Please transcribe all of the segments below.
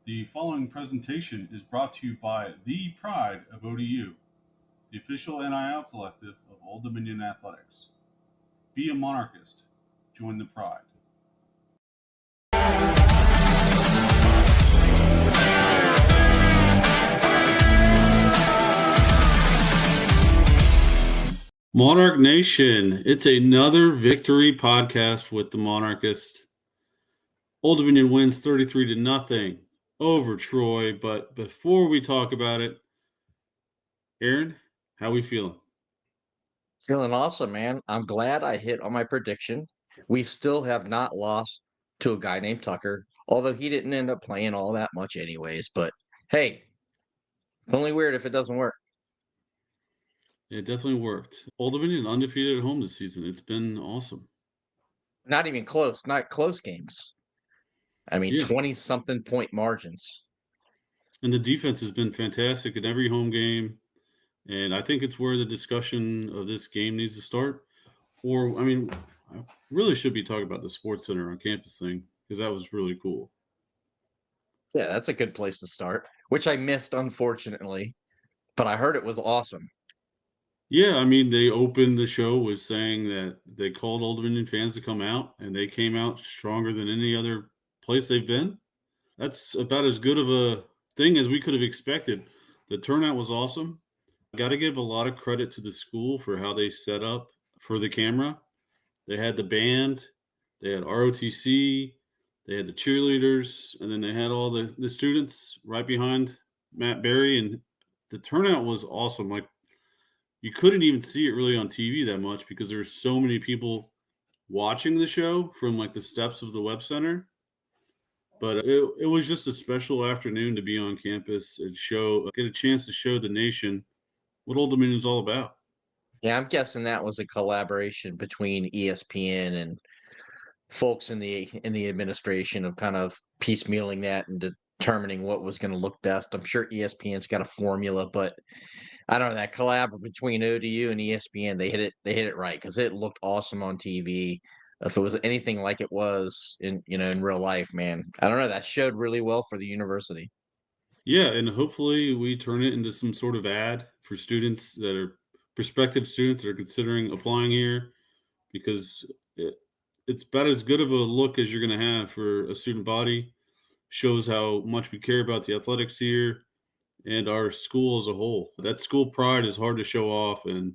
The following presentation is brought to you by the Pride of ODU, the official NIL collective of Old Dominion Athletics. Be a monarchist. Join the Pride. Monarch Nation, it's another victory podcast with the Monarchist. Old Dominion wins 33-0 over Troy, but before we talk about it, Aaron, how we feeling? Feeling awesome, man. I'm glad I hit on my prediction. We still have not lost to a guy named Tucker, although he didn't end up playing all that much anyways. But hey, it's only weird if it doesn't work. It definitely worked. Old Dominion undefeated at home this season. It's been awesome. Not even close, not close games. I mean, Yeah. 20-something point margins. And the defense has been fantastic in every home game. And I think it's where the discussion of this game needs to start. Or, I mean, I really should be talking about the Sports Center on campus thing because that was really cool. Yeah, that's a good place to start, which I missed, unfortunately. But I heard it was awesome. Yeah, I mean, they opened the show with saying that they called Old Dominion fans to come out, and they came out stronger than any other place they've been. That's about as good of a thing as we could have expected. The turnout was awesome. Got to give a lot of credit to the school for how they set up for the camera. They had the band, they had ROTC, they had the cheerleaders, and then they had all the students right behind Matt Berry, and the turnout was awesome. Like, you couldn't even see it really on TV that much because there were so many people watching the show from like the steps of the Web Center. But it was just a special afternoon to be on campus and get a chance to show the nation what Old Dominion's all about. Yeah, I'm guessing that was a collaboration between ESPN and folks in the administration of kind of piecemealing that and determining what was going to look best. I'm sure ESPN's got a formula, but I don't know, that collab between ODU and ESPN, they hit it right because it looked awesome on TV. If it was anything like it was in real life, man, I don't know, that showed really well for the university. Yeah, and hopefully we turn it into some sort of ad for prospective students that are considering applying here, because it's about as good of a look as you're going to have for a student body. Shows how much we care about the athletics here and our school as a whole. That school pride is hard to show off, and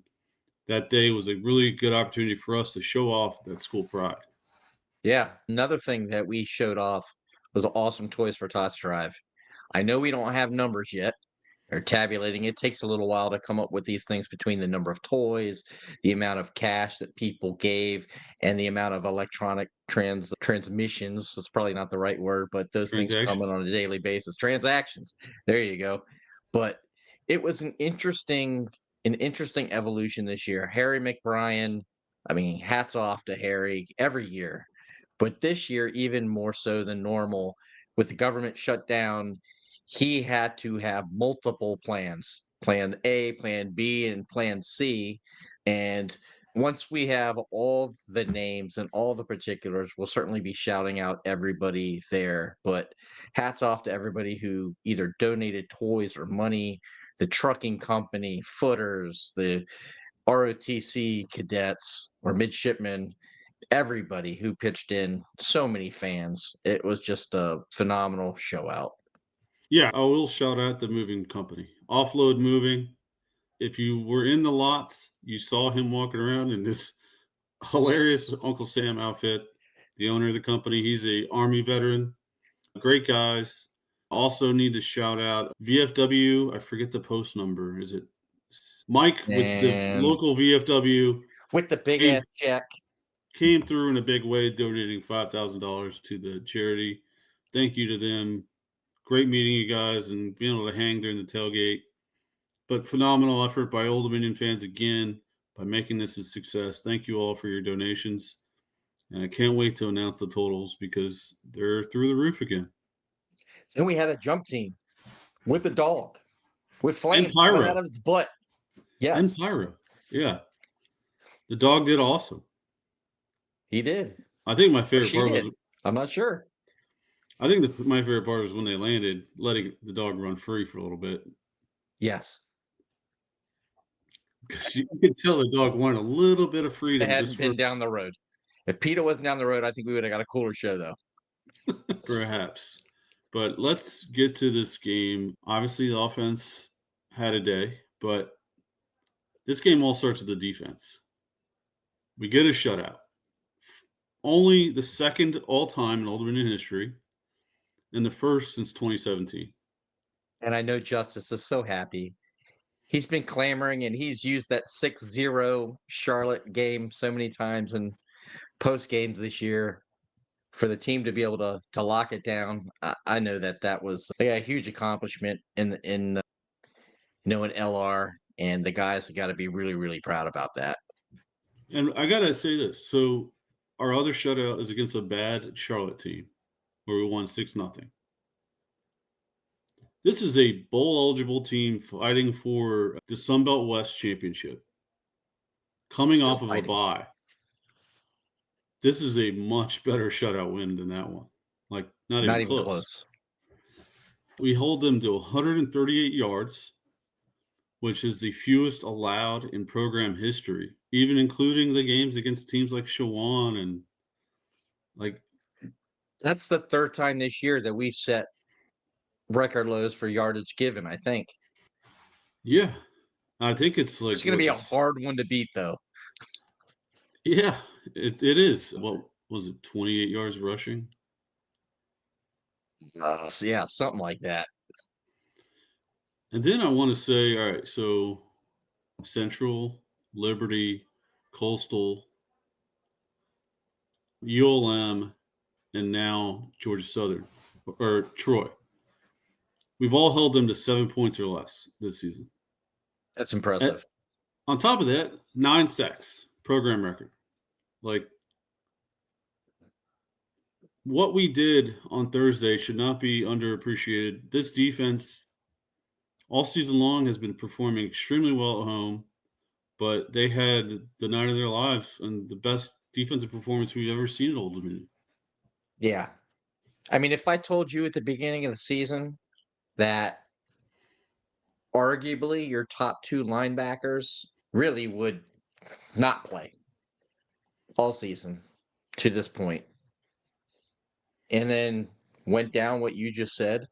that day was a really good opportunity for us to show off that school pride. Yeah, another thing that we showed off was awesome Toys for Tots drive. I know we don't have numbers yet, or tabulating. It takes a little while to come up with these things between the number of toys, the amount of cash that people gave, and the amount of electronic transmissions. That's probably not the right word, but those things come in Transactions. on a daily basis. Transactions. There you go. But it was an interesting evolution this year. Harry McBrien, I mean, hats off to Harry every year. But this year, even more so than normal, with the government shut down, he had to have multiple plans, plan A, plan B, and plan C. And once we have all the names and all the particulars, we'll certainly be shouting out everybody there. But hats off to everybody who either donated toys or money, the trucking company, footers, the ROTC cadets or midshipmen, everybody who pitched in, so many fans. It was just a phenomenal show out. Yeah, I will shout out the moving company, Offload Moving. If you were in the lots, you saw him walking around in this hilarious Uncle Sam outfit. The owner of the company, he's a Army veteran. Great guys. Also need to shout out VFW. I forget the post number. Is it Mike with the And local VFW? with the big Came, ass check. came through in a big way, donating $5,000 to the charity. Thank you to them. Great meeting you guys and being able to hang during the tailgate. But phenomenal effort by Old Dominion fans again by making this a success. Thank you all for your donations. And I can't wait to announce the totals because they're through the roof again. Then we had a jump team with the dog, with And flames coming out Pyro. of its butt. And Yes, Pyro. Yeah. The dog did awesome. he did. I think my Or favorite she part did. was I'm not sure. I think my favorite part was when they landed, letting the dog run free for a little bit Yes. because you could tell the dog wanted a little bit of It freedom hadn't just for been down the road. If PETA wasn't down the road, I think we would have got a cooler show, though. perhaps. But let's get to this game. Obviously, the offense had a day, but this game all starts with the defense. We get a shutout. Only the second all time in Old Dominion history, and the first since 2017. And I know Justice is so happy. He's been clamoring and he's used that 6-0 Charlotte game so many times in post games this year for the team to be able to lock it down. I know that that was a huge accomplishment in LR, and the guys have got to be really really proud about that. And I gotta say this. So our other shutout is against a bad Charlotte team where we won 6-0. This is a bowl eligible team fighting for the Sun Belt West Championship, coming Still off of a fighting. bye. This is a much better shutout win than that one. Like, not Not even even close. close. We hold them to 138 yards, which is the fewest allowed in program history, even including the games against teams like Shawan and like, That's the third time this year that we've set record lows for yardage given, I think. yeah, I think it's like It's going to what be a this. hard one to beat, though. Yeah, it is. What was it? 28 yards rushing. So yeah, something like that. And then I want to say, all right, so Central, Liberty, Coastal, ULM, and now Georgia Southern or Troy. We've all held them to 7 points or less this season. That's At, impressive. on top of that, 9 sacks, program record. Like, what we did on Thursday should not be underappreciated. This defense, all season long, has been performing extremely well at home, but they had the night of their lives and the best defensive performance we've ever seen at Old Dominion. Yeah. I mean, if I told you at the beginning of the season that arguably your top two linebackers really would not play all season to this point, and then went down what you just said,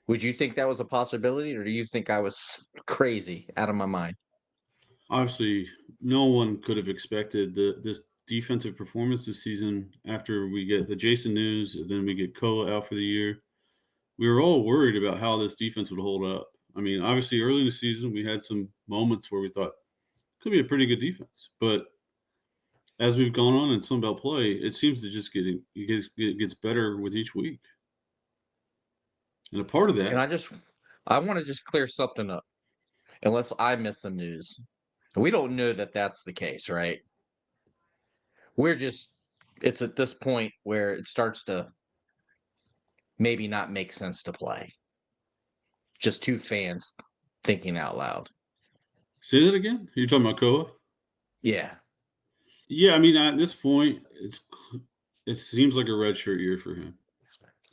would you think that was a possibility, or do you think I was crazy out of my mind? Obviously, no one could have expected this defensive performance this season after we get the Jason news, and then we get Koa out for the year. We were all worried about how this defense would hold up. I mean, obviously, early in the season, we had some moments where we thought could be a pretty good defense, but as we've gone on in Sun Belt play, it seems to just it gets better with each week. And a part of And that, I want to just clear something up, unless I miss some news. We don't know that that's the case, right? We're just, it's at this point where it starts to maybe not make sense to play. Just two fans thinking out loud. say that again. You're talking about Koa? Yeah. Yeah, I mean, at this point, it seems like a redshirt year for him.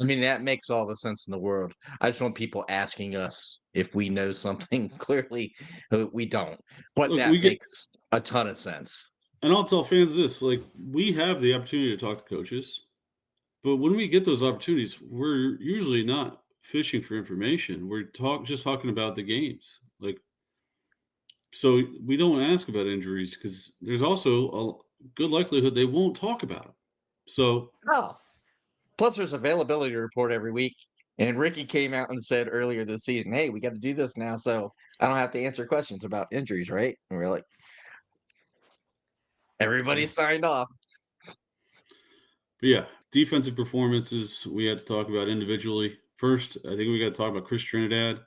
I mean, that makes all the sense in the world. I just want people asking us if we know something. Clearly, we don't. But Look, we that get, makes a ton of sense. and I'll tell fans this: like, we have the opportunity to talk to coaches, but when we get those opportunities, we're usually not fishing for information. We're just talking about the games. Like, so we don't ask about injuries because there's also a good likelihood they won't talk about them. So Oh. Plus, there's availability report every week. And Ricky came out and said earlier this season, hey, we got to do this now. So I don't have to answer questions about injuries, right? And we're like, everybody signed off. but yeah, defensive performances we had to talk about individually. First, I think we got to talk about Chris Trinidad.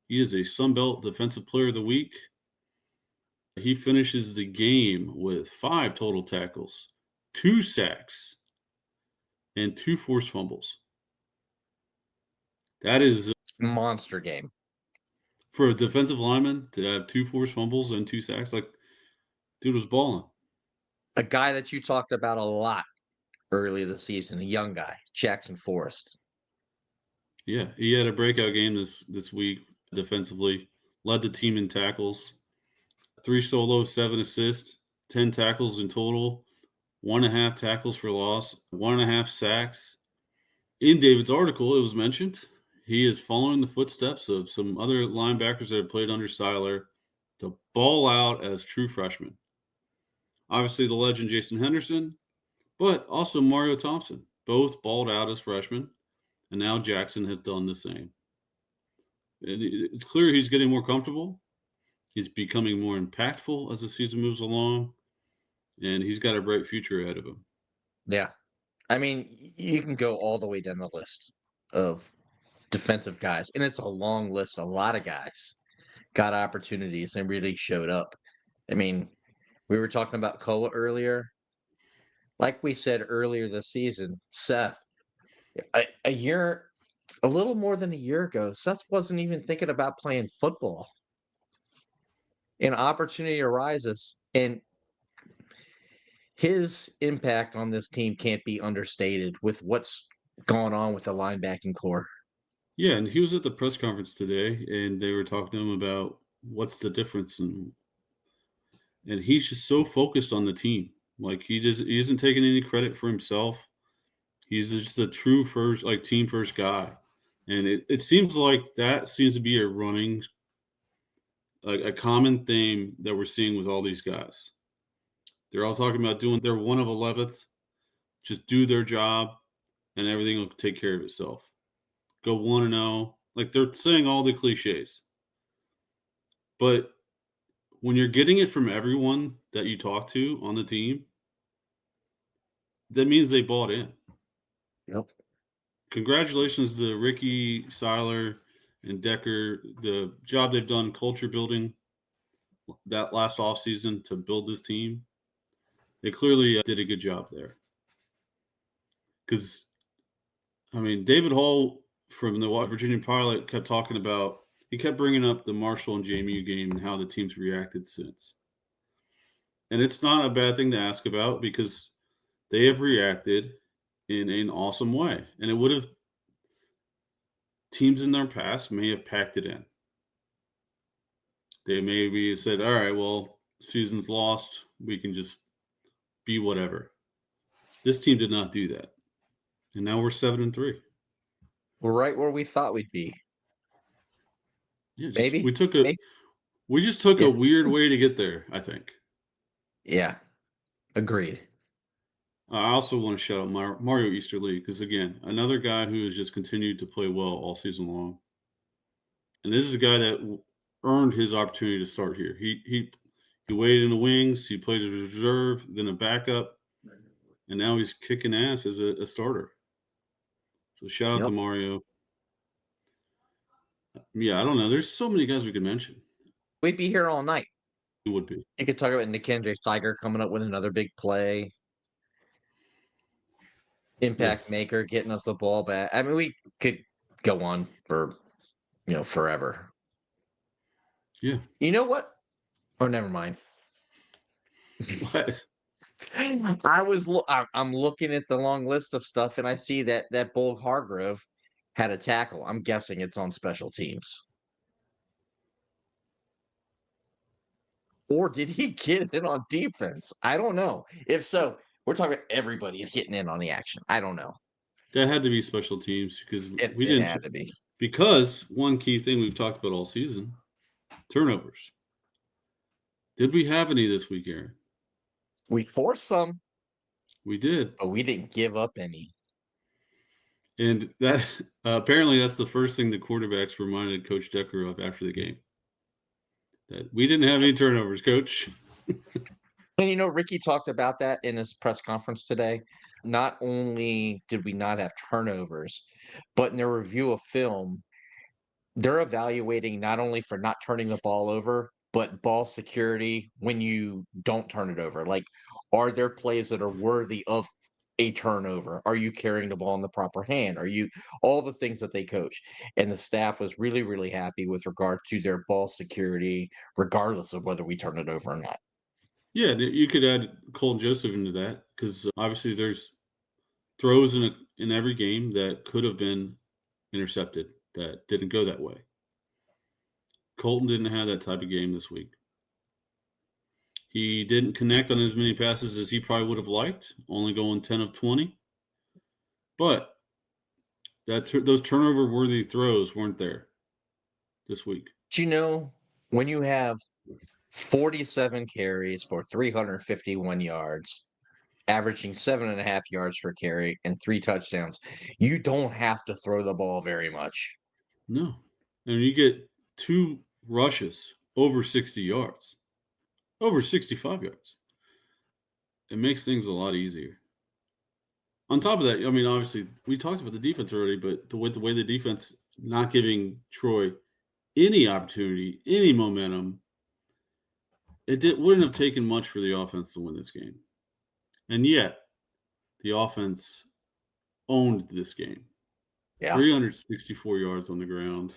He is a Sun Belt Defensive Player of the Week. He finishes the game with 5 total tackles, 2 sacks, and 2 forced fumbles. That is Monster game. for a defensive lineman to have 2 forced fumbles and 2 sacks. Like, dude was balling. A guy that you talked about a lot early this season, a young guy, Jackson Forrest. Yeah, he had a breakout game this week defensively. Led the team in tackles, 3 solo, 7 assists, 10 tackles in total, 1.5 tackles for loss, 1.5 sacks. In David's article, it was mentioned he is following the footsteps of some other linebackers that have played under Seiler to ball out as true freshmen. Obviously, the legend Jason Henderson, but also Mario Thompson, both balled out as freshmen, and now Jackson has done the same. It's clear he's getting more comfortable. He's becoming more impactful as the season moves along, and he's got a bright future ahead of him. Yeah. I mean, you can go all the way down the list of defensive guys, and it's a long list. A lot of guys got opportunities and really showed up. I mean, we were talking about Koa earlier. Like we said earlier this season, Seth, a year, a little more than a year ago, Seth wasn't even thinking about playing football. An opportunity arises, and his impact on this team can't be understated with what's gone on with the linebacking core. Yeah, and he was at the press conference today, and they were talking to him about what's the difference, and he's just so focused on the team. Like he isn't taking any credit for himself. He's just a true first, like team first guy, and it seems like that seems to be a running, like a common theme that we're seeing with all these guys. They're all talking about doing their 1 of 11th, just do their job, and everything will take care of itself. Go 1-0. Like they're saying all the cliches. But when you're getting it from everyone that you talk to on the team, that means they bought in. Yep. Congratulations to Ricky, Seiler, and Decker. The job they've done culture building that last offseason to build this team. They clearly did a good job there. Because, I mean, David Hall from the Virginia Pilot kept talking about, he kept bringing up the Marshall and JMU game and how the team's reacted since. And it's not a bad thing to ask about because they have reacted in an awesome way. And it would have, teams in their past may have packed it in. They maybe said, all right, well, season's lost. We can just be whatever. This team did not do that. And now we're 7-3. We're right where we thought we'd be. Yeah, Maybe. we just took Yeah. a weird way to get there, I think. Yeah. Agreed. I also want to shout out Mario Easterly because, again, another guy who has just continued to play well all season long. And this is a guy that earned his opportunity to start here. He waited in the wings. He played as a reserve, then a backup, and now he's kicking ass as a starter. So shout out to Mario. Yeah, I don't know. There's so many guys we could mention. We'd be here all night. It would be. You could talk about Nikendre Tiger coming up with another big play. Impact maker getting us the ball back. I mean, we could go on for forever. Yeah. You know what? Oh, never mind. What? I'm looking at the long list of stuff, and I see that Bull Hargrove had a tackle. I'm guessing it's on special teams. Or did he get it on defense? I don't know. If so, we're talking about everybody is getting in on the action. I don't know. That had to be special teams because It we didn't. had to be. Because one key thing we've talked about all season, turnovers. Did we have any this week, Aaron? We forced some. We did. But we didn't give up any. And that apparently that's the first thing the quarterbacks reminded Coach Decker of after the game. That we didn't have any turnovers, Coach. And Ricky talked about that in his press conference today. Not only did we not have turnovers, but in their review of film, they're evaluating not only for not turning the ball over, but ball security when you don't turn it over. Like, are there plays that are worthy of a turnover? Are you carrying the ball in the proper hand? Are you all the things that they coach? And the staff was really, really happy with regard to their ball security, regardless of whether we turn it over or not. Yeah, you could add Cole Joseph into that because obviously there's throws in every game that could have been intercepted that didn't go that way. Colton didn't have that type of game this week. He didn't connect on as many passes as he probably would have liked, only going 10 of 20. But those turnover-worthy throws weren't there this week. Do you know when you have 47 carries for 351 yards, averaging 7.5 yards per carry and 3 touchdowns, you don't have to throw the ball very much. No. And you get 2 rushes over 60 yards, over 65 yards. It makes things a lot easier. On top of that, I mean, obviously, we talked about the defense already, but the way the defense not giving Troy any opportunity, any momentum, wouldn't have taken much for the offense to win this game. And yet, the offense owned this game. Yeah. 364 yards on the ground,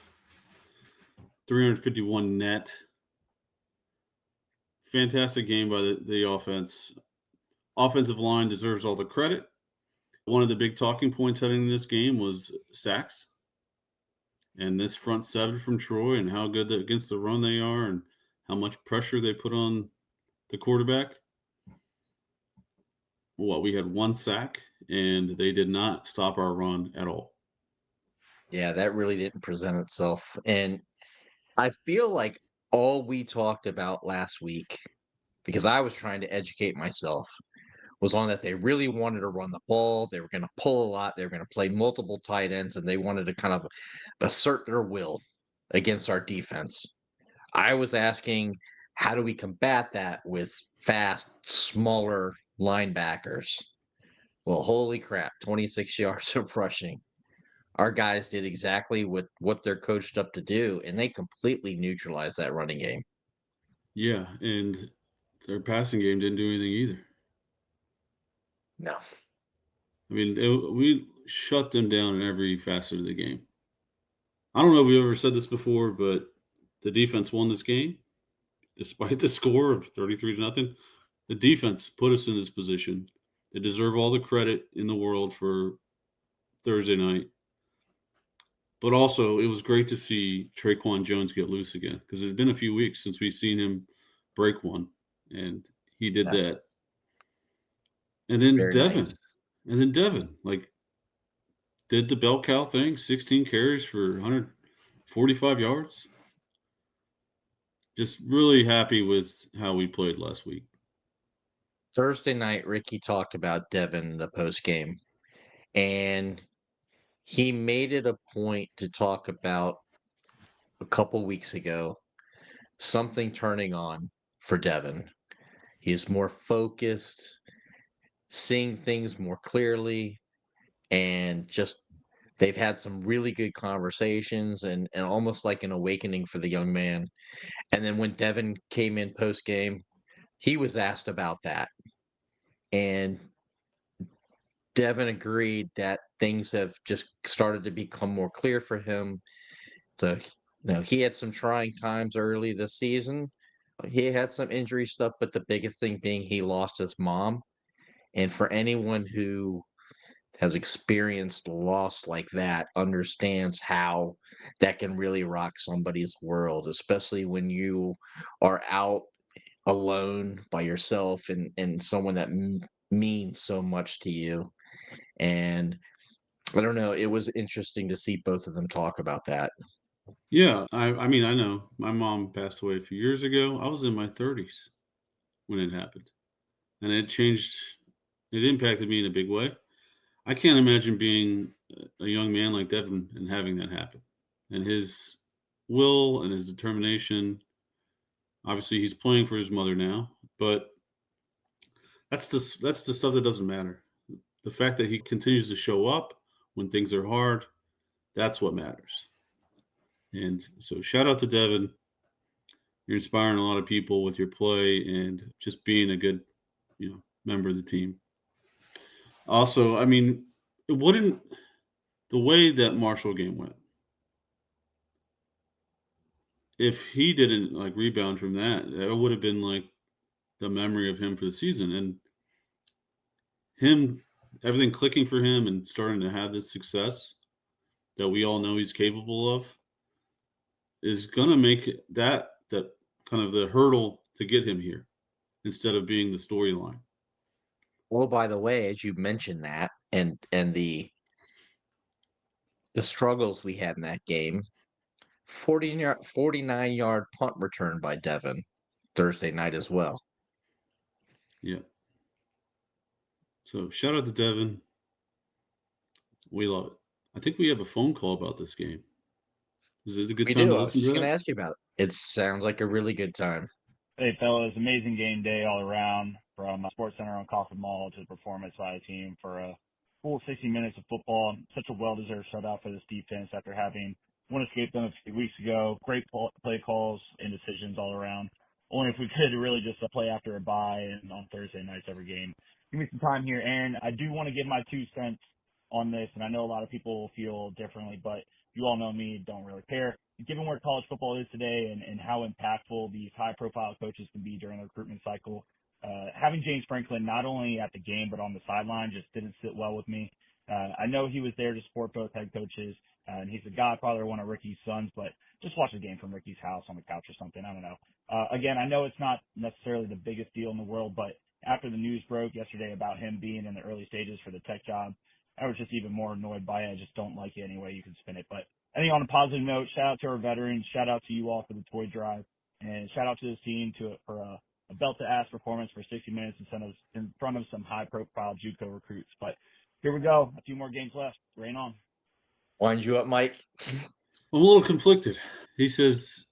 351 net. Fantastic game by the offense. Offensive line deserves all the credit. One of the big talking points heading into this game was sacks. And this front seven from Troy and how good against the run they are and how much pressure they put on the quarterback. Well, we had 1 sack, and they did not stop our run at all. Yeah, that really didn't present itself. And I feel like all we talked about last week, because I was trying to educate myself, was on that they really wanted to run the ball. They were going to pull a lot. They were going to play multiple tight ends, and they wanted to kind of assert their will against our defense. I was asking, how do we combat that with fast, smaller linebackers? Well, holy crap, 26 yards of rushing. Our guys did exactly what they're coached up to do, and they completely neutralized that running game. Yeah, and their passing game didn't do anything either. No. I mean, we shut them down in every facet of the game. I don't know if we ever said this before, but the defense won this game despite the score of 33-0. The defense put us in this position. They deserve all the credit in the world for Thursday night. But also, it was great to see Traquan Jones get loose again because it's been a few weeks since we've seen him break one, and he did Yes. that. And then Very nice. Devin, like, did the bell cow thing, 16 carries for 145 yards. Just really happy with how we played last week. Thursday night, Ricky talked about Devin in the post game, and he made it a point to talk about a couple weeks ago something turning on for Devin. He is more focused, seeing things more clearly, and just they've had some really good conversations and almost like an awakening for the young man. And then when Devin came in post game, he was asked about that. And Devin agreed that things have just started to become more clear for him. So, he had some trying times early this season. He had some injury stuff, but the biggest thing being he lost his mom. And for anyone who has experienced loss like that understands how that can really rock somebody's world, especially when you are out alone by yourself and someone that means so much to you. And I don't know, it was interesting to see both of them talk about that. Yeah, I mean, I know my mom passed away a few years ago. I was in my 30s when it happened, and it impacted me in a big way. I can't imagine being a young man like Devin and having that happen. And his will and his determination. Obviously, he's playing for his mother now, but that's the stuff that doesn't matter. The fact that he continues to show up when things are hard, that's what matters. And so, shout out to Devin. You're inspiring a lot of people with your play and just being a good, member of the team. Also, I mean, it wouldn't the way that Marshall game went. If he didn't like rebound from that, that would have been like the memory of him for the season. And him everything clicking for him and starting to have this success that we all know he's capable of is going to make that kind of the hurdle to get him here instead of being the storyline. Well, by the way, as you mentioned that and the struggles we had in that game, 49-yard punt return by Devin Thursday night as well. Yeah. So shout out to Devin. We love it. I think we have a phone call about this game. Is it a good We time do. to I was listen just to going to that? ask you about it. It sounds like a really good time. Hey, fellas, amazing game day all around from Sports Center on Coffin Mall to the performance by the team for a full 60 minutes of football. Such a well-deserved shutout for this defense after having one escape them a few weeks ago. Great play calls and decisions all around. Only if we could really just play after a bye and on Thursday nights every game. Give me some time here, Aaron. I do want to give my 2 cents on this, and I know a lot of people feel differently, but you all know me, don't really care. Given where college football is today and how impactful these high-profile coaches can be during the recruitment cycle, having James Franklin not only at the game but on the sideline just didn't sit well with me. I know he was there to support both head coaches, and he's the godfather of one of Ricky's sons, but just watch the game from Ricky's house on the couch or something. I don't know. Again, I know it's not necessarily the biggest deal in the world, but after the news broke yesterday about him being in the early stages for the tech job, I was just even more annoyed by it. I just don't like it any way you can spin it. But I think on a positive note, shout out to our veterans, shout out to you all for the toy drive, and shout out to this team for a belt-to-ass performance for 60 minutes in front of some high-profile JUCO recruits. But here we go. A few more games left. Rain on. Wind you up, Mike. I'm a little conflicted. He says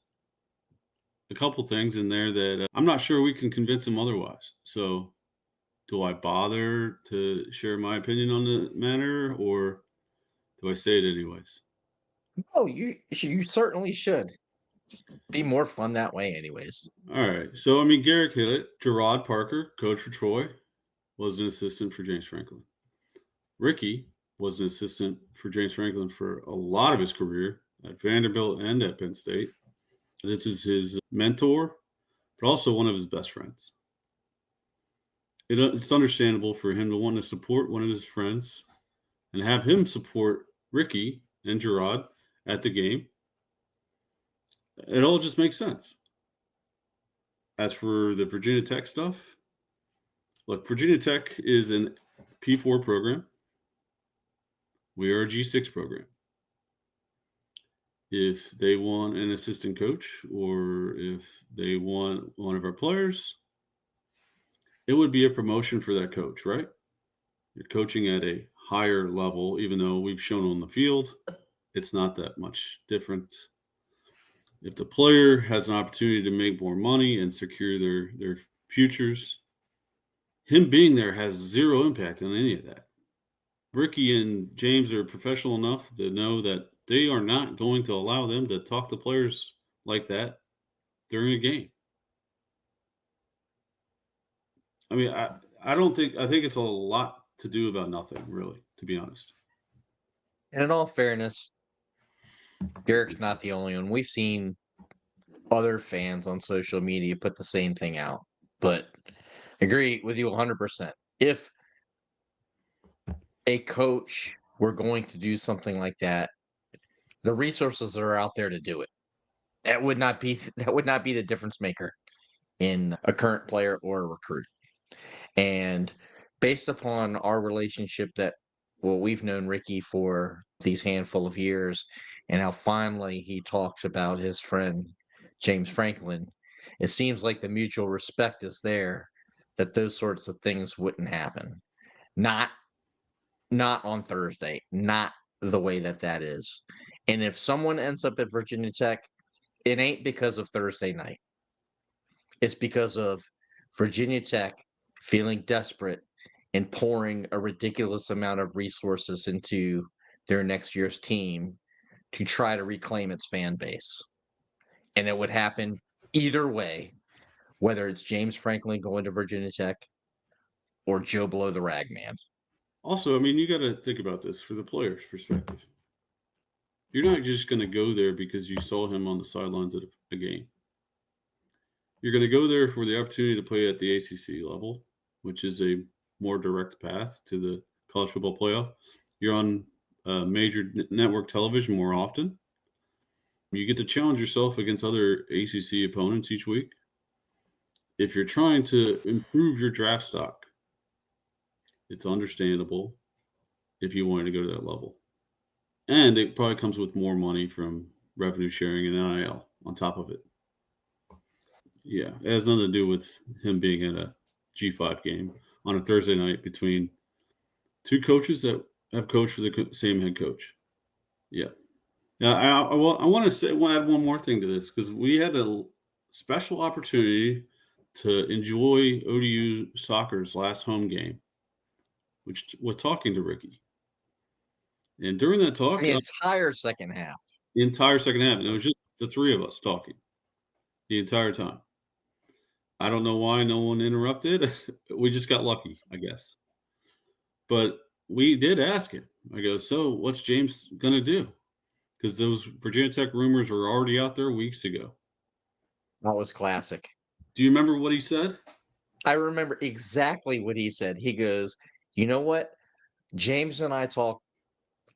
a couple things in there that I'm not sure we can convince him otherwise. So do I bother to share my opinion on the matter, or do I say it anyways? Oh, you certainly should. Be more fun that way anyways. All right. So, I mean, Garrick hit it. Gerard Parker, coach for Troy, was an assistant for James Franklin. Ricky was an assistant for James Franklin for a lot of his career at Vanderbilt and at Penn State. This is his mentor, but also one of his best friends. It's understandable for him to want to support one of his friends and have him support Ricky and Gerard at the game. It all just makes sense. As for the Virginia Tech stuff, look, Virginia Tech is an P4 program. We are a G6 program. If they want an assistant coach or if they want one of our players, it would be a promotion for that coach, right? You're coaching at a higher level, even though we've shown on the field, it's not that much different. If the player has an opportunity to make more money and secure their futures, him being there has zero impact on any of that. Ricky and James are professional enough to know that they are not going to allow them to talk to players like that during a game. I mean, I think it's a lot to do about nothing, really, to be honest. And in all fairness, Garrick's not the only one. We've seen other fans on social media put the same thing out. But agree with you 100%. If a coach were going to do something like that, the resources are out there to do it. That would not be the difference maker in a current player or a recruit. And based upon our relationship we've known Ricky for these handful of years and how fondly he talks about his friend James Franklin, it seems like the mutual respect is there that those sorts of things wouldn't happen. Not on Thursday, not the way that is. And if someone ends up at Virginia Tech, it ain't because of Thursday night. It's because of Virginia Tech feeling desperate and pouring a ridiculous amount of resources into their next year's team to try to reclaim its fan base. And it would happen either way, whether it's James Franklin going to Virginia Tech or Joe Blow the Ragman. Also, I mean, you got to think about this for the player's perspective. You're not just going to go there because you saw him on the sidelines at a game. You're going to go there for the opportunity to play at the ACC level, which is a more direct path to the college football playoff. You're on major network television more often. You get to challenge yourself against other ACC opponents each week. If you're trying to improve your draft stock, it's understandable if you wanted to go to that level. And it probably comes with more money from revenue sharing and NIL on top of it. Yeah, it has nothing to do with him being at a G5 game on a Thursday night between two coaches that have coached for the same head coach. Yeah. Yeah, I want to add one more thing to this because we had a special opportunity to enjoy ODU soccer's last home game, which was talking to Ricky. And during that talk, The entire second half. the entire second half, and it was just the three of us talking the entire time. I don't know why no one interrupted. We just got lucky, I guess. But we did ask him. I go, so what's James going to do? Because those Virginia Tech rumors were already out there weeks ago. That was classic. Do you remember what he said? I remember exactly what he said. He goes, you know what? James and I talk.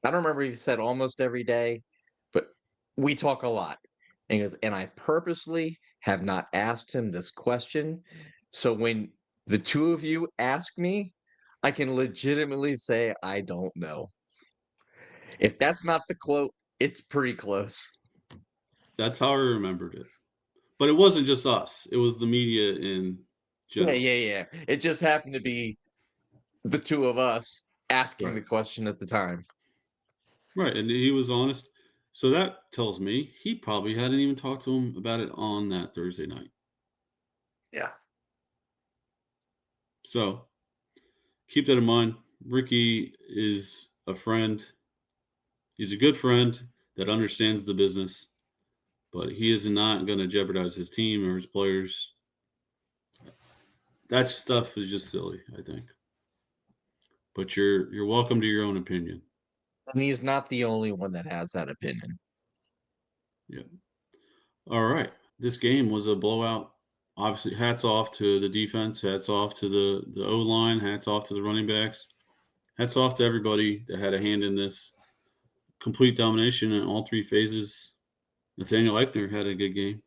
I don't remember if he said almost every day, but we talk a lot. And he goes, and I purposely have not asked him this question. So when the two of you ask me, I can legitimately say I don't know. If that's not the quote, it's pretty close. That's how I remembered it. But it wasn't just us. It was the media in general. Yeah. It just happened to be the two of us asking Right. the question at the time. Right. And he was honest. So that tells me he probably hadn't even talked to him about it on that Thursday night. Yeah. So keep that in mind. Ricky is a friend. He's a good friend that understands the business, but he is not going to jeopardize his team or his players. That stuff is just silly, I think. But you're welcome to your own opinion. And he's not the only one that has that opinion. Yeah. All right. This game was a blowout. Obviously, hats off to the defense. Hats off to the O-line. Hats off to the running backs. Hats off to everybody that had a hand in this. Complete domination in all three phases. Nathaniel Eichner had a good game.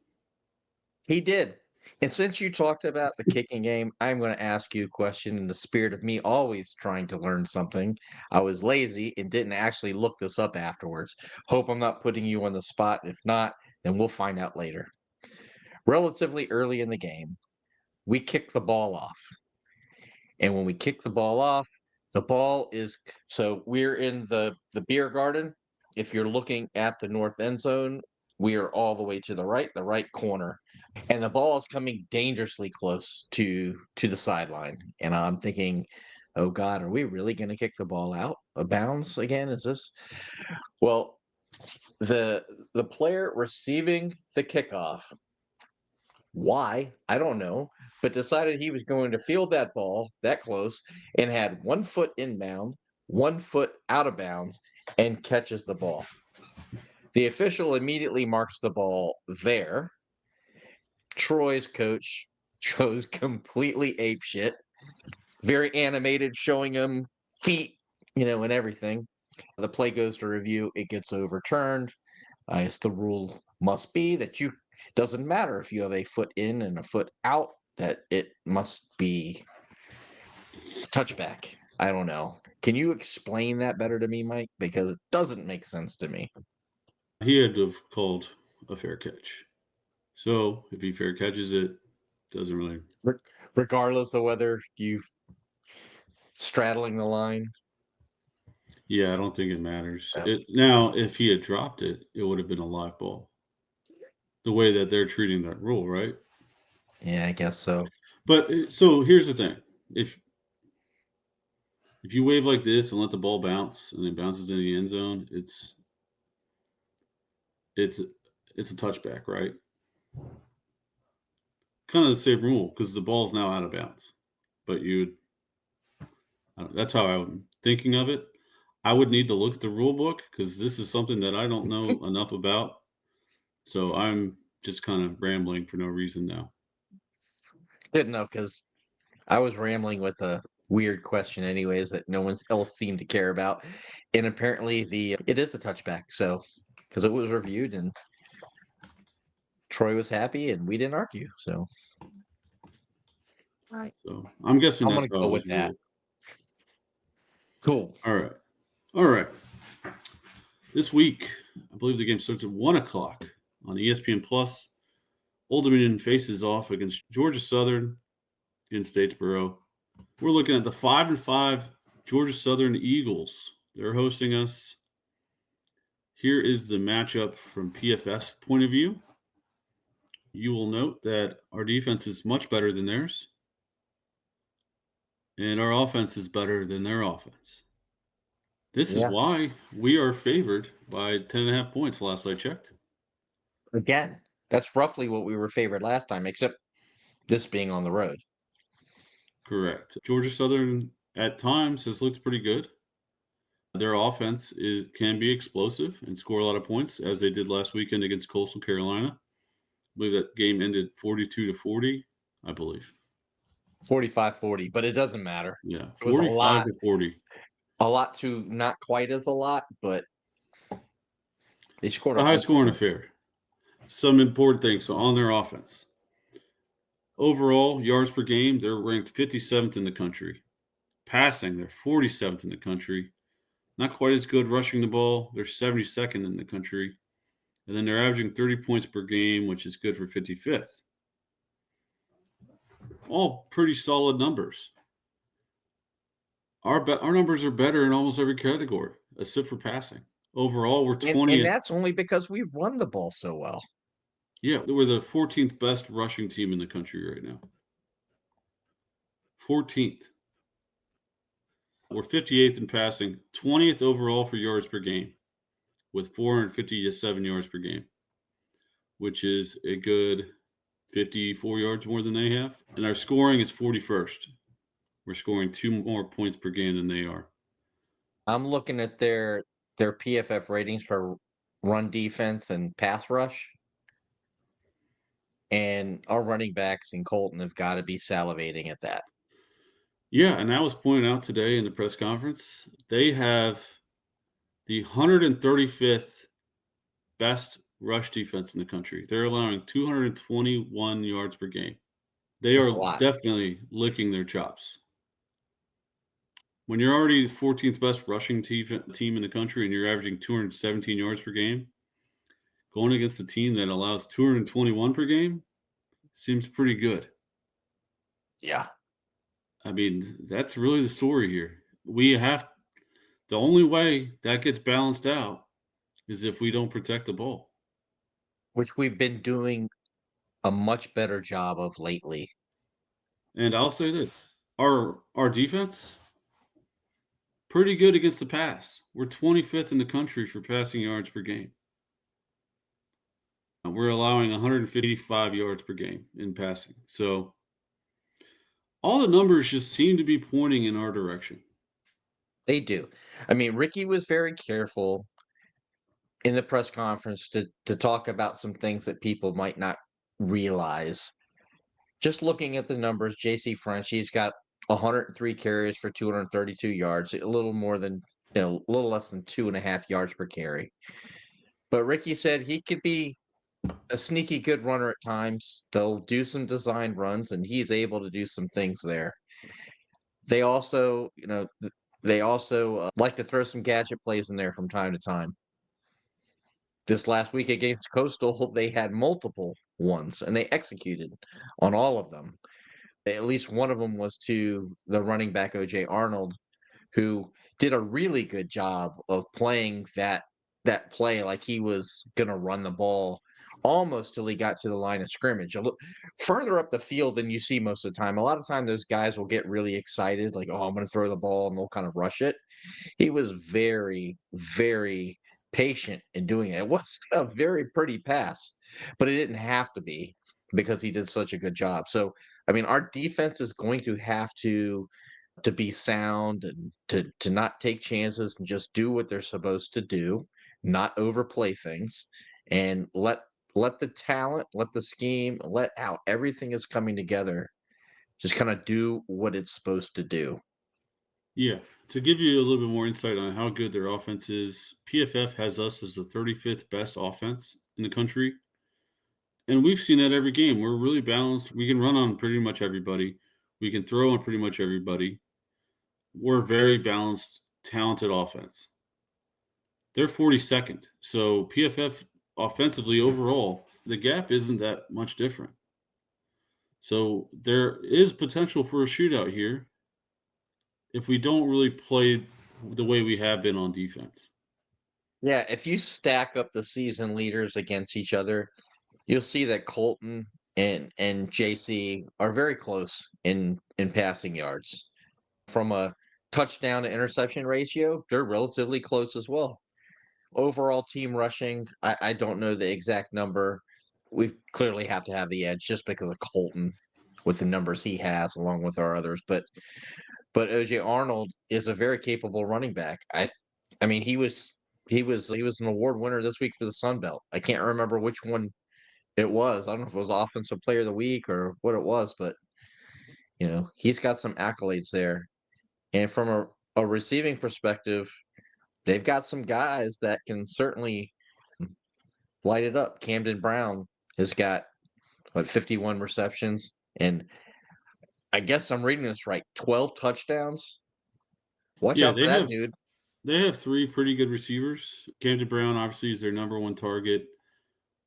He did. And since you talked about the kicking game, I'm going to ask you a question in the spirit of me always trying to learn something. I was lazy and didn't actually look this up afterwards. Hope I'm not putting you on the spot. If not, then we'll find out later. Relatively early in the game, we kick the ball off. And when we kick the ball is so we're in the beer garden. If you're looking at the north end zone, we are all the way to the right corner. And the ball is coming dangerously close to the sideline. And I'm thinking, oh God, are we really going to kick the ball out of bounds again? Is this? Well, the player receiving the kickoff, why? I don't know, but decided he was going to field that ball that close and had 1 foot inbound, 1 foot out of bounds, and catches the ball. The official immediately marks the ball there. Troy's coach goes completely apeshit, very animated, showing him feet, and everything. The play goes to review. It gets overturned. I guess the rule must be that doesn't matter if you have a foot in and a foot out, that it must be touchback. I don't know. Can you explain that better to me, Mike? Because it doesn't make sense to me. He had to have called a fair catch. So if he fair catches it, doesn't really. Regardless of whether you straddling the line. Yeah, I don't think it matters. Yeah. Now, if he had dropped it, it would have been a live ball. The way that they're treating that rule, right? Yeah, I guess so. But so here's the thing: if you wave like this and let the ball bounce and it bounces into the end zone, it's a touchback, right? Kind of the same rule because the ball's now out of bounds. But that's how I'm thinking of it. I would need to look at the rule book because this is something that I don't know enough about. So I'm just kind of rambling for no reason now. Didn't know because I was rambling with the weird question anyways that no one else seemed to care about. And apparently it is a touchback. So because it was reviewed and Troy was happy and we didn't argue. So right. So I'm guessing I'm that's gonna how go it with was that. ruled. Cool. All right. All right. This week, I believe the game starts at 1 o'clock on ESPN Plus. Old Dominion faces off against Georgia Southern in Statesboro. We're looking at the 5-5 Georgia Southern Eagles. They're hosting us. Here is the matchup from PFF's point of view. You will note that our defense is much better than theirs, and our offense is better than their offense. This is Yeah. why we are favored by 10.5 points last I checked. Again, that's roughly what we were favored last time, except this being on the road. Correct. Georgia Southern at times has looked pretty good. Their offense can be explosive and score a lot of points, as they did last weekend against Coastal Carolina. I believe that game ended 42-40, I believe. 45-40, but it doesn't matter. Yeah, It was 45-40. a lot to not quite as a lot, but they scored A a high bunch of scoring points. affair. Some important things on their offense. Overall, yards per game, they're ranked 57th in the country. Passing, they're 47th in the country. Not quite as good rushing the ball. They're 72nd in the country. And then they're averaging 30 points per game, which is good for 55th. All pretty solid numbers. Our numbers are better in almost every category, except for passing. Overall, we're 20th. And that's only because we run the ball so well. Yeah, we're the 14th best rushing team in the country right now. 14th. We're 58th in passing, 20th overall for yards per game, with 457 yards per game, which is a good 54 yards more than they have. And our scoring is 41st. We're scoring 2 more points per game than they are. I'm looking at their PFF ratings for run defense and pass rush. And our running backs in Colton have got to be salivating at that. Yeah, and that was pointed out today in the press conference. They have the 135th best rush defense in the country. They're allowing 221 yards per game. They That's a are lot. definitely licking their chops. When you're already the 14th best rushing team in the country and you're averaging 217 yards per game, going against a team that allows 221 per game seems pretty good. Yeah. I mean, that's really the story here. The only way that gets balanced out is if we don't protect the ball. Which we've been doing a much better job of lately. And I'll say this, our defense, pretty good against the pass. We're 25th in the country for passing yards per game. We're allowing 155 yards per game in passing. So all the numbers just seem to be pointing in our direction. They do. I mean, Ricky was very careful in the press conference to talk about some things that people might not realize. Just looking at the numbers, JC French, he's got 103 carries for 232 yards, a little more than, a little less than 2.5 yards per carry. But Ricky said he could be a sneaky good runner at times. They'll do some designed runs, and he's able to do some things there. They also, like to throw some gadget plays in there from time to time. This last week against Coastal, they had multiple ones, and they executed on all of them. At least one of them was to the running back, O.J. Arnold, who did a really good job of playing that play like he was going to run the ball almost till he got to the line of scrimmage. A little further up the field than you see most of the time. A lot of time those guys will get really excited, like, oh, I'm going to throw the ball, and they'll kind of rush it. He was very, very patient in doing it. It wasn't a very pretty pass, but it didn't have to be because he did such a good job. So, I mean, our defense is going to have to be sound and to not take chances and just do what they're supposed to do, not overplay things, and let the talent, let the scheme, let how everything is coming together, just kind of do what it's supposed to do. Yeah. To give you a little bit more insight on how good their offense is, PFF has us as the 35th best offense in the country. And we've seen that every game. We're really balanced. We can run on pretty much everybody. We can throw on pretty much everybody. We're a very balanced, talented offense. They're 42nd. So PFF offensively overall, the gap isn't that much different. So there is potential for a shootout here if we don't really play the way we have been on defense. Yeah, if you stack up the season leaders against each other, you'll see that Colton and JC are very close in passing yards. From a touchdown to interception ratio, they're relatively close as well. Overall team rushing, I don't know the exact number. We clearly have to have the edge just because of Colton with the numbers he has along with our others. But OJ Arnold is a very capable running back. I mean he was an award winner this week for the Sun Belt. I can't remember which one it was. I don't know if it was offensive player of the week or what it was, but he's got some accolades there. And from a receiving perspective, they've got some guys that can certainly light it up. Camden Brown has got 51 receptions, and I guess I'm reading this right, 12 touchdowns. Watch Yeah, out for that dude. they have three pretty good receivers. Camden Brown obviously is their number one target,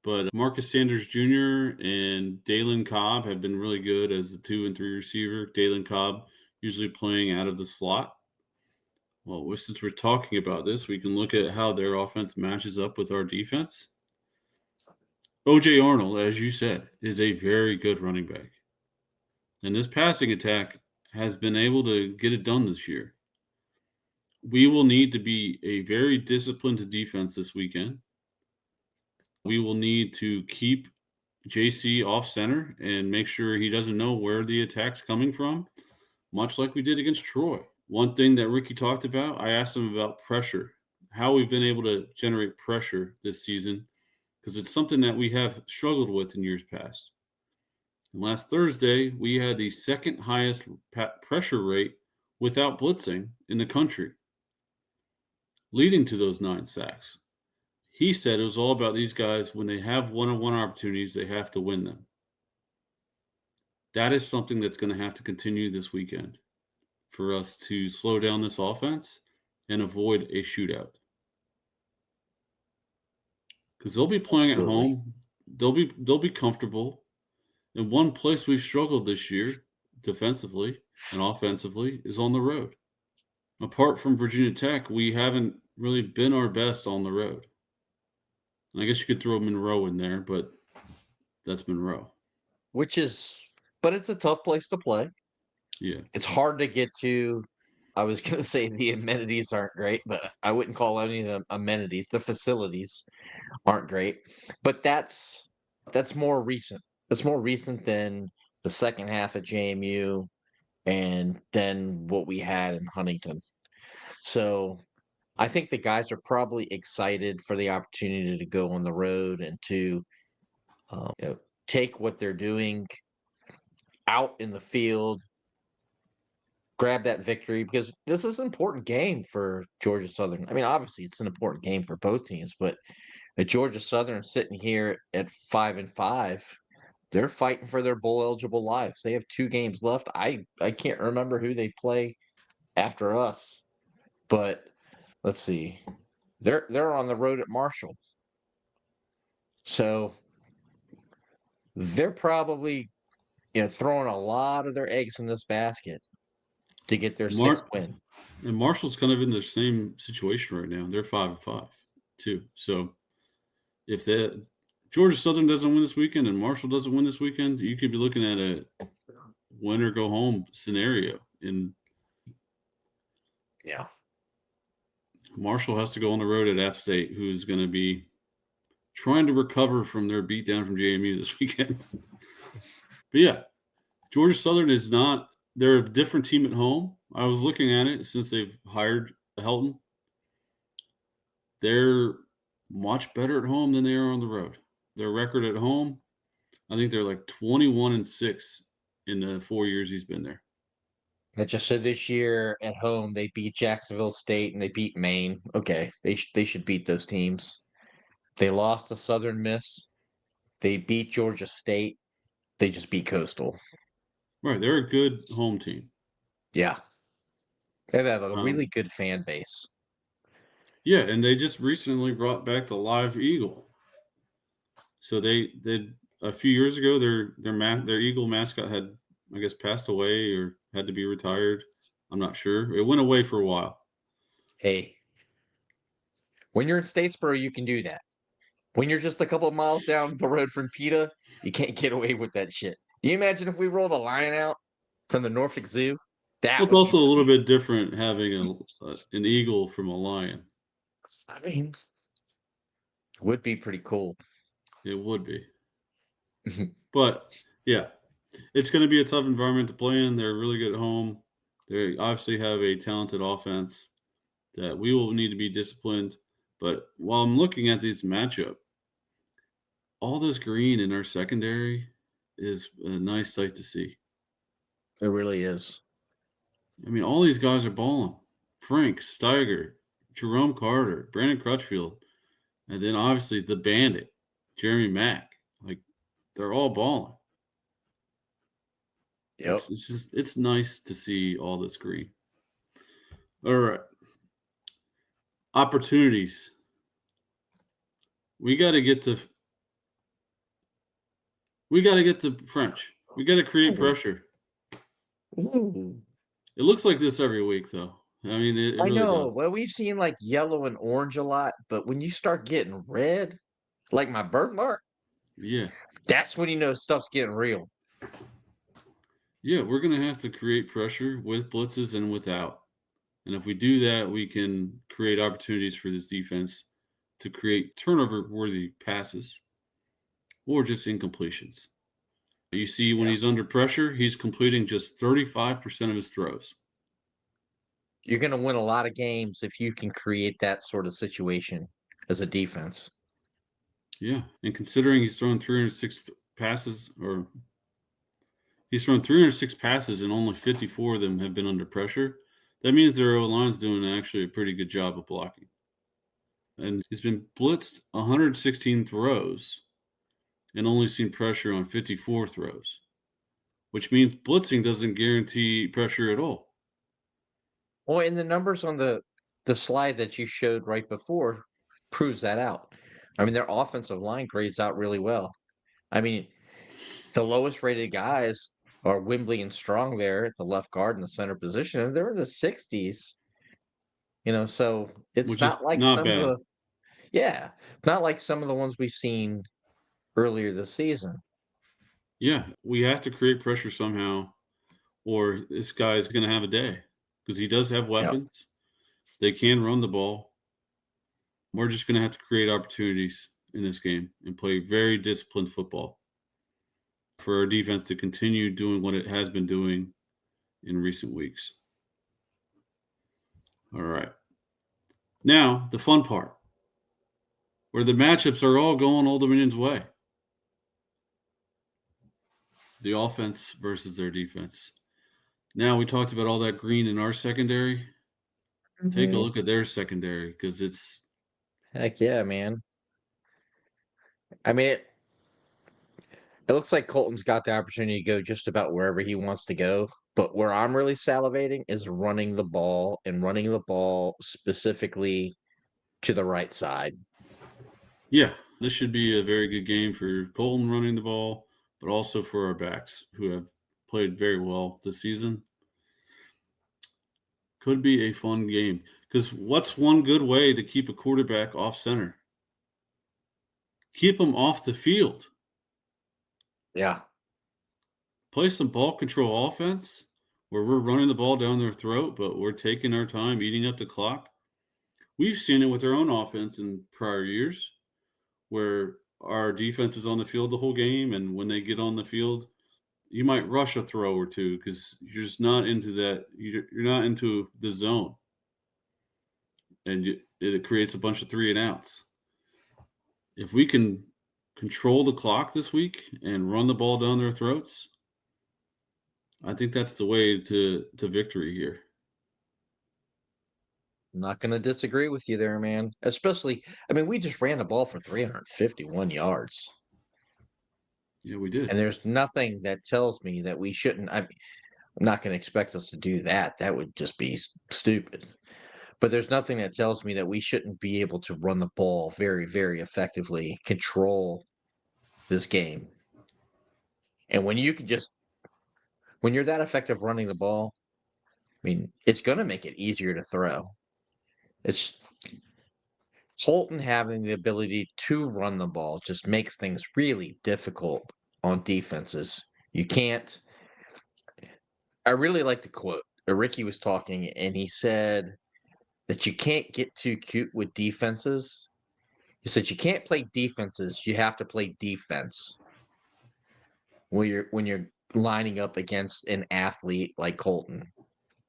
but Marcus Sanders Jr. and Dalen Cobb have been really good as a 2 and 3 receiver. Dalen Cobb usually playing out of the slot. Well, since we're talking about this, we can look at how their offense matches up with our defense. OJ Arnold, as you said, is a very good running back. And this passing attack has been able to get it done this year. We will need to be a very disciplined defense this weekend. We will need to keep JC off center and make sure he doesn't know where the attack's coming from, much like we did against Troy. One thing that Ricky talked about, I asked him about pressure, how we've been able to generate pressure this season, because it's something that we have struggled with in years past. And last Thursday, we had the second highest pressure rate without blitzing in the country, leading to those 9 sacks. He said it was all about these guys. When they have one-on-one opportunities, they have to win them. That is something that's going to have to continue this weekend for us to slow down this offense and avoid a shootout. Because they'll be playing at Absolutely. home. They'll be comfortable. And one place we've struggled this year, defensively and offensively, is on the road. Apart from Virginia Tech, we haven't really been our best on the road. And I guess you could throw Monroe in there, but that's Monroe. But it's a tough place to play. Yeah. It's hard to get to. I was going to say the amenities aren't great, but I wouldn't call any of them amenities. The facilities aren't great, but that's more recent. That's more recent than the second half at JMU and then what we had in Huntington. So I think the guys are probably excited for the opportunity to go on the road and to take what they're doing out in the field, grab that victory because this is an important game for Georgia Southern. I mean, obviously it's an important game for both teams, but at Georgia Southern sitting here at 5-5, they're fighting for their bowl eligible lives. They have 2 games left. I can't remember who they play after us, but let's see. They're on the road at Marshall. So they're probably throwing a lot of their eggs in this basket to get their 6th win. And Marshall's kind of in the same situation right now. They're 5-5 too. So if the Georgia Southern doesn't win this weekend and Marshall doesn't win this weekend, you could be looking at a win or go home scenario. And Yeah. Marshall has to go on the road at App State, who is going to be trying to recover from their beatdown from JMU this weekend. But yeah, Georgia Southern is not. They're a different team at home. I was looking at it since they've hired Helton. They're much better at home than they are on the road. Their record at home, I think they're like 21-6 in the 4 years he's been there. I just said this year at home they beat Jacksonville State and they beat Maine. Okay, they should beat those teams. They lost to Southern Miss. They beat Georgia State. They just beat Coastal. Right, they're a good home team. Yeah. They have a really Um, good fan base. yeah, and they just recently brought back the live eagle. So they a few years ago their eagle mascot had, I guess, passed away or had to be retired. I'm not sure. It went away for a while. Hey, when you're in Statesboro, you can do that. When you're just a couple of miles down the road from PETA, you can't get away with that shit. Can you imagine if we rolled a lion out from the Norfolk Zoo? Well, That it's would be also a little sweet. bit different having an eagle from a lion. I mean, would be pretty cool. It would be. But yeah, it's going to be a tough environment to play in. They're really good at home. They obviously have a talented offense that we will need to be disciplined. But while I'm looking at this matchup, all this green in our secondary is a nice sight to see. It really is. I mean, all these guys are balling. Frank, Steiger, Jerome Carter, Brandon Crutchfield, and then obviously the Bandit, Jeremy Mack. Like, they're all balling. Yep. It's nice to see all this green. All right. Opportunities. We got to get to French. We got to create pressure. Ooh. It looks like this every week, though. I mean, it I really know. does. Well, we've seen like yellow and orange a lot, but when you start getting red, like my birthmark, Yeah. that's when you know stuff's getting real. Yeah, we're going to have to create pressure with blitzes and without. And if we do that, we can create opportunities for this defense to create turnover-worthy passes or just incompletions. You see, when Yeah. he's under pressure, he's completing just 35% of his throws. You're going to win a lot of games if you can create that sort of situation as a defense. Yeah, and considering he's thrown 306 passes, or he's thrown 306 passes and only 54 of them have been under pressure, that means their O-line's doing actually a pretty good job of blocking. And he's been blitzed 116 throws and only seen pressure on 54 throws, which means blitzing doesn't guarantee pressure at all. Well, and the numbers on the slide that you showed right before proves that out. I mean, their offensive line grades out really well. I mean, the lowest rated guys are Wembley and Strong there at the left guard and the center position, and they're in the 60s. So it's Which is not like not some of bad. not like some of the ones we've seen earlier this season. Yeah, we have to create pressure somehow, or this guy's going to have a day because he does have Yep. weapons. They can run the ball. We're just going to have to create opportunities in this game and play very disciplined football for our defense to continue doing what it has been doing in recent weeks. All right. Now, the fun part, where the matchups are all going Old Dominion's way. The offense versus their defense. Now, we talked about all that green in our secondary. Take a look at their secondary because it's Heck yeah, man. I mean, it looks like Colton's got the opportunity to go just about wherever he wants to go. But where I'm really salivating is running the ball and running the ball specifically to the right side. yeah, this should be a very good game for Colton running the ball, but also for our backs who have played very well this season. Could be a fun game because what's one good way to keep a quarterback off center? Keep them off the field. Yeah. Play some ball control offense where we're running the ball down their throat, but we're taking our time, eating up the clock. We've seen it with our own offense in prior years where our defense is on the field the whole game, and when they get on the field, you might rush a throw or two because you're just not into that. You're not into the zone, and it creates a bunch of 3 and outs. If we can control the clock this week and run the ball down their throats, I think that's the way to victory here. I'm not going to disagree with you there, man. Especially, I mean, we just ran the ball for 351 yards. Yeah, we did. And there's nothing that tells me that we shouldn't. I'm not going to expect us to do that. That would just be stupid. But there's nothing that tells me that we shouldn't be able to run the ball very, very effectively, control this game. And when you can just, when you're that effective running the ball, I mean, it's going to make it easier to throw. It's Holton having the ability to run the ball just makes things really difficult on defenses. You can't. I really like the quote. Ricky was talking, and he said that you can't get too cute with defenses. He said you can't play defenses. You have to play defense when you're lining up against an athlete like Colton.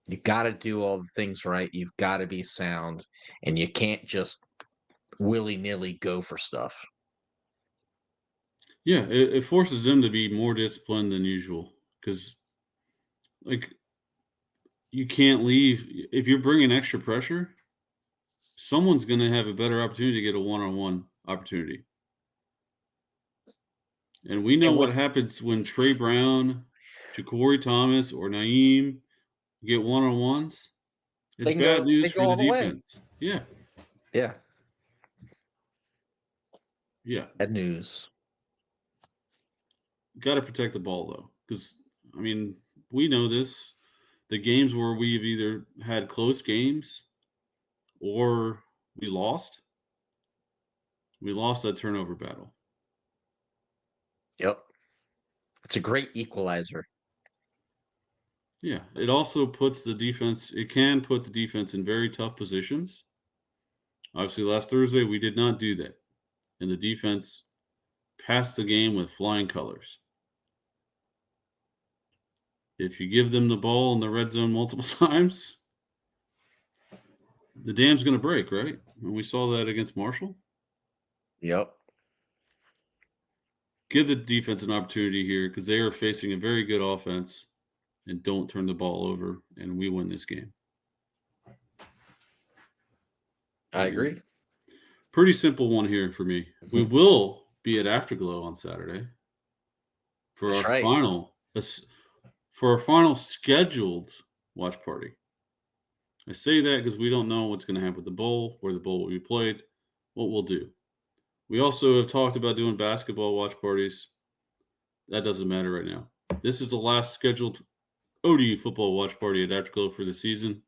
You got to do all the things right. You've got to be sound, and you can't just willy nilly go for stuff. Yeah, it forces them to be more disciplined than usual because, like, you can't leave if you're bringing extra pressure. Someone's going to have a better opportunity to get a one-on-one opportunity, and we know And what happens when Trey Brown, Ja'Cory Thomas, or Naeem get one-on-ones. It's bad they news go for the all the way. defense. Yeah, Yeah, yeah. bad news. Got to protect the ball though, because I mean we know this. The games where we've either had close games or we lost that turnover battle. Yep, it's a great equalizer. Yeah, it also puts the defense. It can put the defense in very tough positions. Obviously, last Thursday we did not do that, and the defense passed the game with flying colors. If you give them the ball in the red zone multiple times, the dam's going to break, right? And we saw that against Marshall. Yep. Give the defense an opportunity here because they are facing a very good offense, and don't turn the ball over, and we win this game. I agree. Pretty simple one here for me. We will be at Afterglow on Saturday for That's our right. final scheduled watch party. I say that because we don't know what's going to happen with the bowl, where the bowl will be played, what we'll do. We also have talked about doing basketball watch parties. That doesn't matter right now. This is the last scheduled ODU football watch party at Afterglow for the season.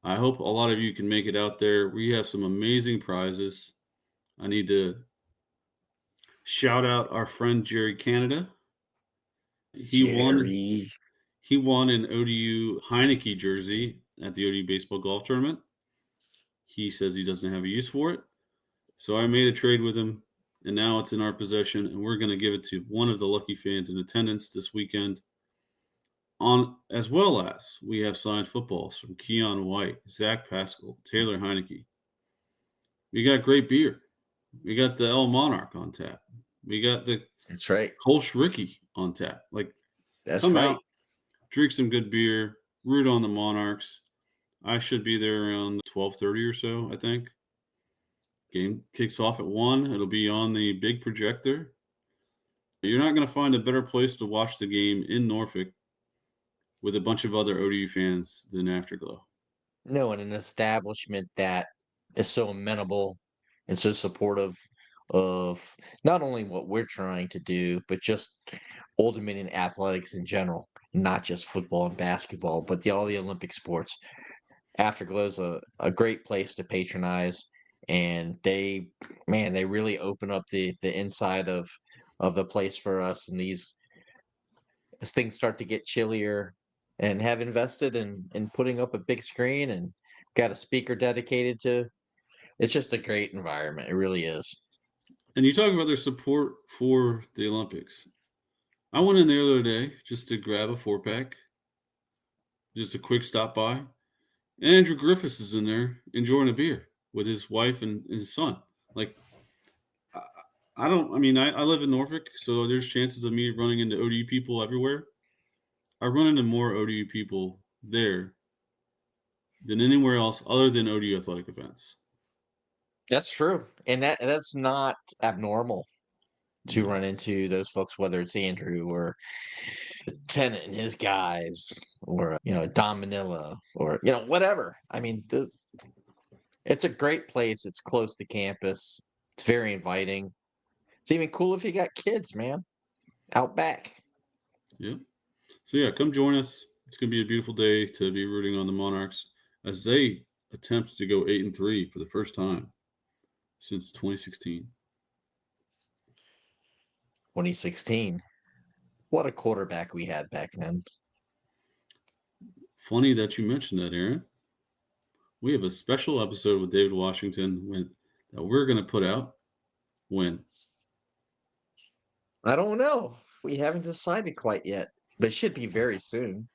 I hope a lot of you can make it out there. We have some amazing prizes. I need to shout out our friend Jerry Canada. He won an ODU Heineke jersey at the ODU baseball golf tournament. He says he doesn't have a use for it. So I made a trade with him, and now it's in our possession, and we're going to give it to one of the lucky fans in attendance this weekend. As well as we have signed footballs from Keon White, Zach Pascal, Taylor Heineke. We got great beer. We got the El Monarch on tap. We got the That's right. Kolsch Ricky on tap. Like, That's come right. out, drink some good beer, root on the Monarchs. I should be there around 12:30 or so, I think. Game kicks off at 1. It'll be on the big projector. You're not going to find a better place to watch the game in Norfolk with a bunch of other ODU fans than Afterglow. No, and an establishment that is so amenable and so supportive of not only what we're trying to do, but just Old Dominion athletics in general, not just football and basketball, but all the Olympic sports. Afterglow's a great place to patronize, and they really open up the inside of the place for us. And as things start to get chillier, and have invested in putting up a big screen and got a speaker dedicated to, it's just a great environment. It really is. And you talk about their support for the Olympics. I went in there the other day just to grab a 4-pack, just a quick stop by. And Andrew Griffiths is in there enjoying a beer with his wife and his son. Like, I live in Norfolk, so there's chances of me running into ODU people everywhere. I run into more ODU people there than anywhere else other than ODU athletic events. That's true. And that's not abnormal to No. run into those folks, whether it's Andrew or Tennant and his guys, or Don Manila, or whatever. I mean, it's a great place. It's close to campus. It's very inviting. It's even cool if you got kids, man, out back. Yeah. So yeah, come join us. It's gonna be a beautiful day to be rooting on the Monarchs as they attempt to go 8-3 for the first time since 2016. 2016. What a quarterback we had back then. Funny that you mentioned that, Aaron. We have a special episode with David Washington that we're gonna put out when. I don't know. We haven't decided quite yet, but it should be very soon.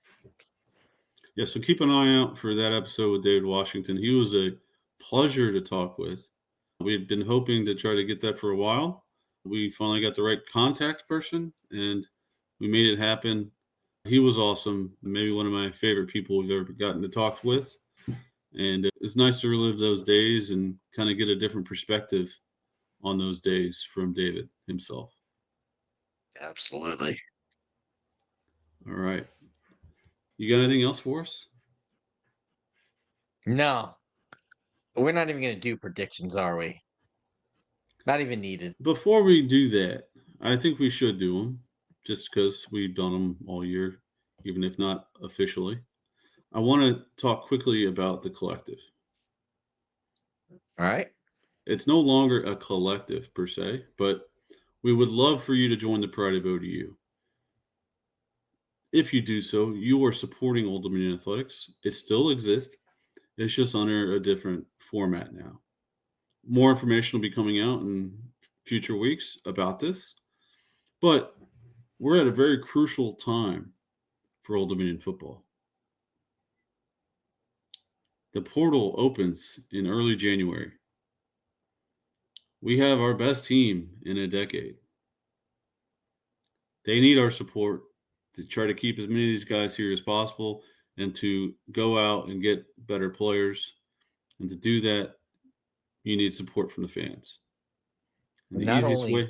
Yeah, so keep an eye out for that episode with David Washington. He was a pleasure to talk with. We had been hoping to try to get that for a while. We finally got the right contact person, and we made it happen. He was awesome. Maybe one of my favorite people we've ever gotten to talk with. And it's nice to relive those days and kind of get a different perspective on those days from David himself. Absolutely. All right. You got anything else for us? No, we're not even going to do predictions, are we? Not even needed. Before we do that, I think we should do them just because we've done them all year, even if not officially. I want to talk quickly about the collective. All right. It's no longer a collective per se, but we would love for you to join the Pride of ODU. If you do so, you are supporting Old Dominion Athletics. It still exists. It's just under a different format now. More information will be coming out in future weeks about this, but we're at a very crucial time for Old Dominion football. The portal opens in early January. We have our best team in a decade. They need our support to try to keep as many of these guys here as possible and to go out and get better players. And to do that, you need support from the fans. And the easiest way.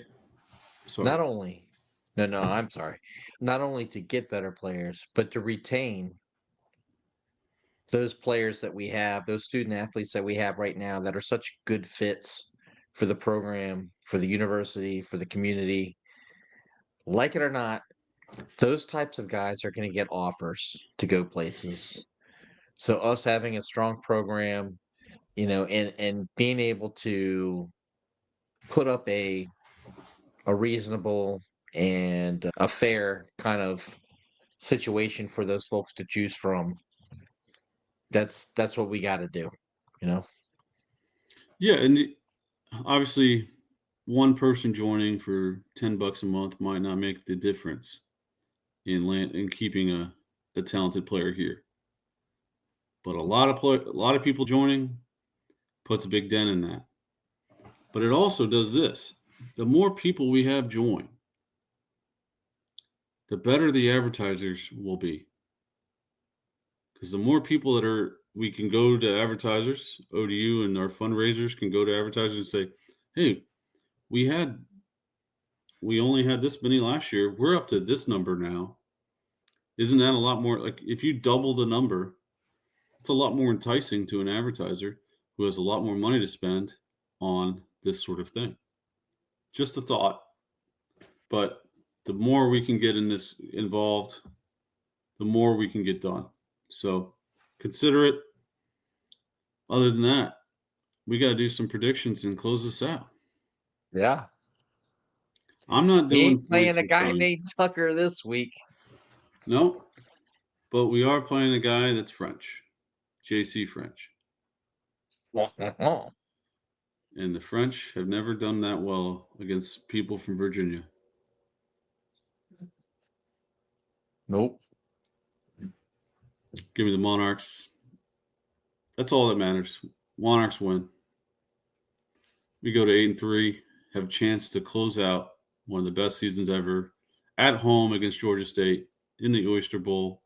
Sorry. Not only. No, I'm sorry. Not only to get better players, but to retain those players that we have, those student athletes that we have right now that are such good fits for the program, for the university, for the community. Like it or not, those types of guys are going to get offers to go places. So us having a strong program, and being able to put up a reasonable and a fair kind of situation for those folks to choose from. That's what we got to do, Yeah, and obviously one person joining for $10 a month might not make the difference in keeping a talented player here. But a lot of people joining puts a big dent in that. But it also does this. The more people we have join, the better the advertisers will be. Because the more people we can go to advertisers, ODU and our fundraisers can go to advertisers and say, hey, we only had this many last year. We're up to this number now. Isn't that a lot more? Like if you double the number, it's a lot more enticing to an advertiser who has a lot more money to spend on this sort of thing. Just a thought. But the more we can get in this involved, the more we can get done. So consider it. Other than that, we got to do some predictions and close this out. Yeah. I'm not He doing ain't playing points a this guy time. named Tucker this week. No, but we are playing a guy that's French, JC French. And the French have never done that well against people from Virginia. Nope. Give me the Monarchs. That's all that matters. Monarchs win. We go to 8-3, have a chance to close out one of the best seasons ever at home against Georgia State in the Oyster Bowl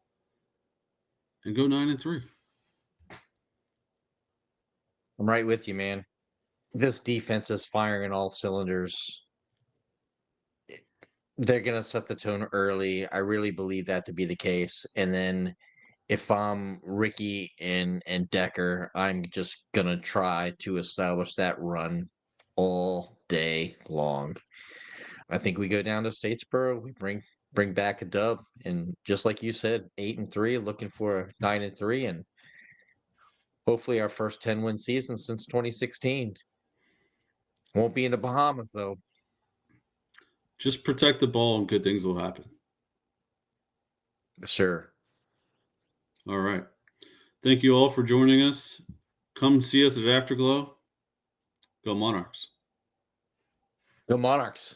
and go 9-3. I'm right with you, man. This defense is firing in all cylinders. They're going to set the tone early. I really believe that to be the case. And then if I'm Ricky and Decker, I'm just going to try to establish that run all day long. I think we go down to Statesboro, we bring back a dub, and just like you said, 8-3, looking for a 9-3, and hopefully our first 10-win season since 2016. Won't be in the Bahamas though. Just protect the ball and good things will happen. Sure. All right. Thank you all for joining us. Come see us at Afterglow. Go Monarchs. Go Monarchs.